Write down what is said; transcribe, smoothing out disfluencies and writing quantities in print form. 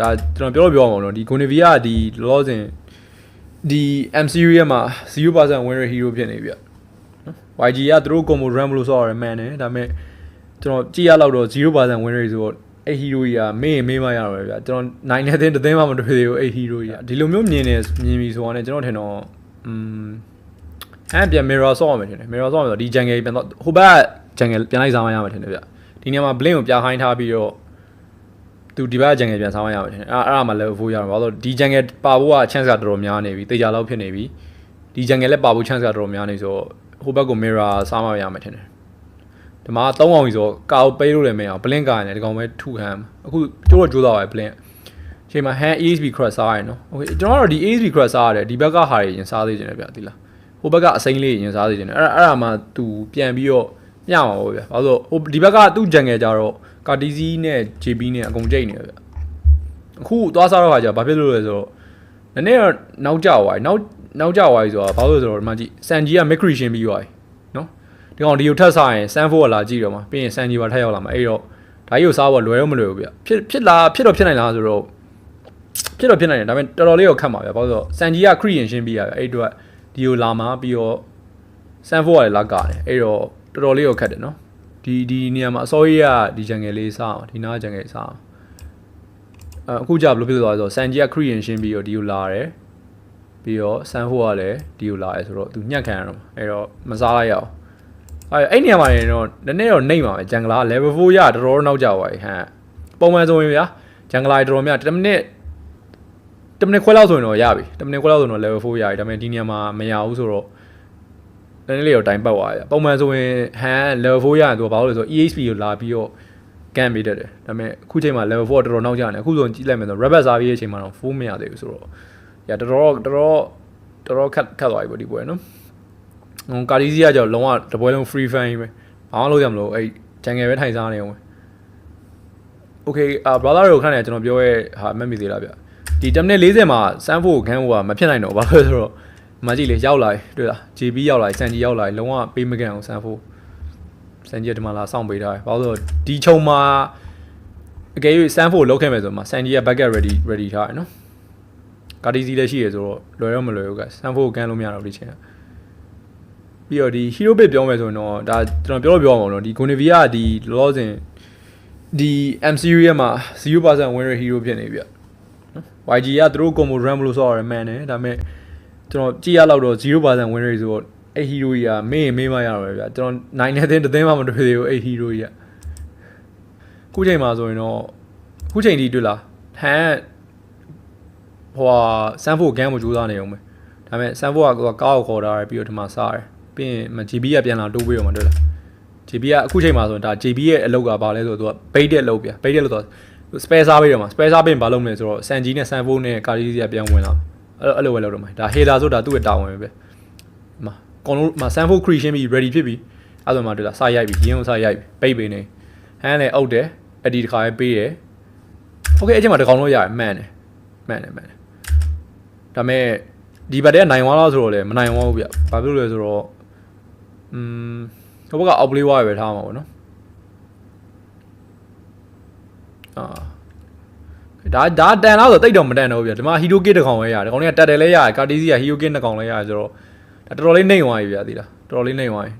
ဒါကျွန်တော်ပြောမှာနော်ဒီ Gonivia ဒီလောဆင်ဒီ MCU ရဲ့မှာ 0% win rate hero ဖြစ်နေပြီနော် YG ကသူတို့ combo run လို့ဆိုရတယ်မှန်တယ်ဒါပေမဲ့ကျွန်တော်ကြည့်ရလောက်တော့ 0% win rate ဆိုတော့အဲ့ hero ကြီးကမေးမရတော့ဗျာကျွန်တော်နိုင်တဲ့သင်းမှမတွေ့သေးဘူးအဲ့ hero ကြီးကဒီလိုမျိုးမြင်ပြီဆိုတော့ねကျွန်တော်ထင်တော့အဲ့ပြန် mirror ဆော့ရမယ်ထင်တယ် mirror ဆော့ရမယ်ဆိုဒီ jungle ပြန်တော့ဟိုဘက် jungle ပြန်လိုက်စားမရမှာထင်တယ်ဗျဒီနေရာမှာ blink ကိုပြခိုင်းထားပြီးတော့သူဒီဘက် jungle ပြန်စားမရမှာထင်တယ်အဲ့မှာ level 4ရမှာဘာလို့ဒီ jungle ပါဖို့က chance ကတော်တော်များနေပြီတေချာလောက်ဖြစ်နေပြီဒီ jungle လည်းပါဖို့ chance ကတော်တော်များနေဆိုတော့ဟိုဘက်ကို mirror စားမရမှာထင်တယ်ဒီမှာ3အောင်ကြီးဆိုကာကိုပေးလို့လည်းမရအောင် blink ကလည်းဒီကောင်ပဲထုဟမ်းအခုကျိုးတော့ကျိုးသွားပါ blink အချိန်မှာ hand ESP crash စားရနော် okay ကျွန်တော်တို့ဒီ ESP crash စားရတယ်ဒီဘက်ကဟာတွေရင်စားသေးတယ်ဗျဒီလားဟိုဘက်ကအစိမ့်လေးရင်စားသေးတယ်အဲ့ဒါမှသူပြန်ပြီးတော့ညမှာပေါ့ဗျာဘာလို့ဟိုဒီဘက်ကသူ့ jungle ကြတော့ကာတီစီနဲ့ JB နဲ့အကုန်ကြိတ်နေတယ်ဗျအခုသွားစားတော့ခါကျဘာဖြစ်လို့လဲဆိုတော့နည်းနည်းတော့နောက်ကျသွားပြီနောက်ကျသွားပြီဆိုတာဘာလို့လဲဆိုတော့ဒီမှာကြည့်စန်ဂျီက mid creation ပြီးသွားပြီနော်ဒီကောင်ဒီကိုထပ်စားရင်စန်ဖိုးကလာကြည့်တော့မှာပြီးရင်စန်ဂျီပါထပ်ရောက်လာမှာအဲ့တော့ဒါကြီးကိုစားဖို့လွယ်တော့မလွယ်ဘူးဗျဖြစ်နိုင်လားဆိုတော့ဖြစ်နိုင်တယ်ဒါပေမဲ့တော်တော်လေးတော့ခက်မှာဗျဘာလို့ဆိုတော့စန်ဂျီက creation ပြီးရဗျအဲ့အတွက်ဒီကိုလာမှာပြီးတော့စန်ဖိုးကလည်းလာကာတယ်အဲ့တော့တော်တော်လေးတော့ခက်တယ်နော်ဒီနေရာမှာအစောကြီးကဒီ jungle လေးစားအောင်ဒီနား jungle စားအောင်အခုကြဘယ်လိုဖြစ်သွားလဲဆိုတော့စန်ဂျီက creation ပြီးတော့ဒီကိုလာတယ်ပြီးတော့စန်ဖိုးကလည်းဒီကိုလာတယ်ဆိုတော့သူညှက်ခံရတော့အဲ့တော့မစားလိုက်ရအောင်အဲ့နေရာမှာတော့နည်းနည်းတော့နှိမ့်ပါမယ် jungle level 4ရတော်တော်နောက်ကျသွားပြီဟမ်ပုံမှန်ဆိုရင်ဗျာ jungle တော်တော်များ10မိနစ်ခွဲလောက်ဆိုရင်တော့ရပြီ10မိနစ်ခွဲလောက်ဆိုရင်တော့ level 4ရပြီဒါပေမဲ့ဒီနေရာမှာမရဘူးဆိုတော့နည်းနည်းလေးတော့တိုင်းပတ်သွားရပုံမှန်ဆိုရင်ဟန် level 4ရရင်သူကဘာလို့လဲဆိုတော့ EHP ကိုလာပြီးတော့ကန်ပေးတတ်တယ်ဒါပေမဲ့အခုချိန်မှာ level 4တော်တော်နောက်ကျနေအခုဆိုရင်ကြည့်လိုက်မယ်ဆို rabbit စားပြီးရဲ့အချိန်မှာတော့4မရသေးဘူးဆိုတော့ရတော်တော်ခတ်သွားပြီပေါ့ဒီပွဲနော်ကာဒီစီကကြောင့်လုံးဝတပွဲလုံး free fan ပဲဘာမှလုပ်ရမလို့အဲ့ jungle ပဲထိုင်စားနေအောင်ပဲ okay brother တို့ခဏနေကျွန်တော်ပြောရဲဟာမှတ်မိသေးလားဗျဒီ10မိနစ်40မှာစမ်းဖို့ခန်းဖို့ကမဖြစ်နိုင်တော့ဘာလို့လဲဆိုတော့မကြည့်လေရောက်လာတွေ့လား JB ရောက်လာစန်ဂျီရောက်လာလုံးဝပေးမကန်အောင်စမ်းဖို့စန်ဂျီဒီမှာလာစောင့်ပေးထားတယ်ဘာလို့ဆိုတော့ဒီချုံမှာအကယ်၍စမ်းဖို့လောက်ခဲ့မယ်ဆိုမှစန်ဂျီက backup ready ထားတယ်နော်ကာဒီစီလည်းရှိရဆိုတော့လွယ်တော့မလွယ်ဘူးကစမ်းဖို့ကန်လို့မရတော့ဒီချိန်ပြီးတော့ဒီ hero bit ပြောမယ်ဆိုရင်တော့ဒါကျွန်တော်ပြောမှာနော်ဒီ Gonivia ဒီလောဆင်ဒီ MCU ရဲ့မှာ 0% win rate hero ဖြစ်နေပြီနော် YG ကသူတို့ combo run လို့ဆိုရတယ်မှန်တယ်ဒါပေမဲ့ကျွန်တော်ကြည့်ရလောက်တော့ 0% win rate ဆိုတော့အဲ့ hero ကြီးကမေးမရတော့ဗျာကျွန်တော်နိုင်တဲ့သင်းမှမတွေ့သေးဘူးအဲ့ hero ကြီးကခုချိန်မှာဆိုရင်တော့ခုချိန်ဒီတွေ့လားဟန်ဟိုစန်ဖိုဂန်ကိုကြိုးစားနေအောင်ပဲဒါပေမဲ့စန်ဖိုကကားကိုခေါ်ထားတယ်ပြီးတော့ဒီမှာစားတယ်ပြီးရင် JB ကပြန်လာတိုးပေးတော့မှတွေ့လား JB ကအခုချိန်မှာဆိုရင်ဒါ JB ရဲ့အလုပ်ကဘာလဲဆိုတော့သူက bait တဲ့အလုပ်ဗျာ bait တဲ့လို့ဆို spare စားပေးတော့မှာ spare စားပေးရင်ဘာလုပ်မလဲဆိုတော့စန်ဂျီနဲ့စန်ဖိုနဲ့ကာဒီစီကပြန်ဝင်လာအဲ့လိုပဲလုပ်တော့မှာဒါ header ဆိုတာသူ့ရဲ့တာဝန်ပဲဗျမှာအကုန်လုံးမှာ စန်ဖို creation ပြီး ready ဖြစ်ပြီအဲ့ဆိုမှတွေ့လားစရိုက်ပြီရင်းကိုစရိုက်ပြီ bait ပေးနေဟန်လည်းအုပ်တယ်အဒီတစ်ခါပဲပေးတယ် okay အဲ့ချိန်မှာတကောင်လို့ရတယ်မှန်တယ်ဒါပေမဲ့ဒီဘက်တည်းနိုင်သွားတော့ဆိုတော့လေမနိုင်သွားဘူးဗျဘာဖြစ်လို့လဲဆိုတော့ဟိုဘက်က out play ဝါပဲထားမှာပေါ့နော်ဒါတန်လားဆိုတိတ်တော့မတန်တော့ဘူးဗျဒီမှာ hero kit တစ်ကောင်ပဲရတယ်ဒီကောင်တွေကတက်တယ်လဲရတယ်ကာတီစီက hero kit နှစ်ကောင်လဲရတယ်ဆိုတော့ဒါတော်တော်လေးနှိမ့်သွားပြီဗျသိလားတော်တော်လေးနှိမ့်သွားပြီ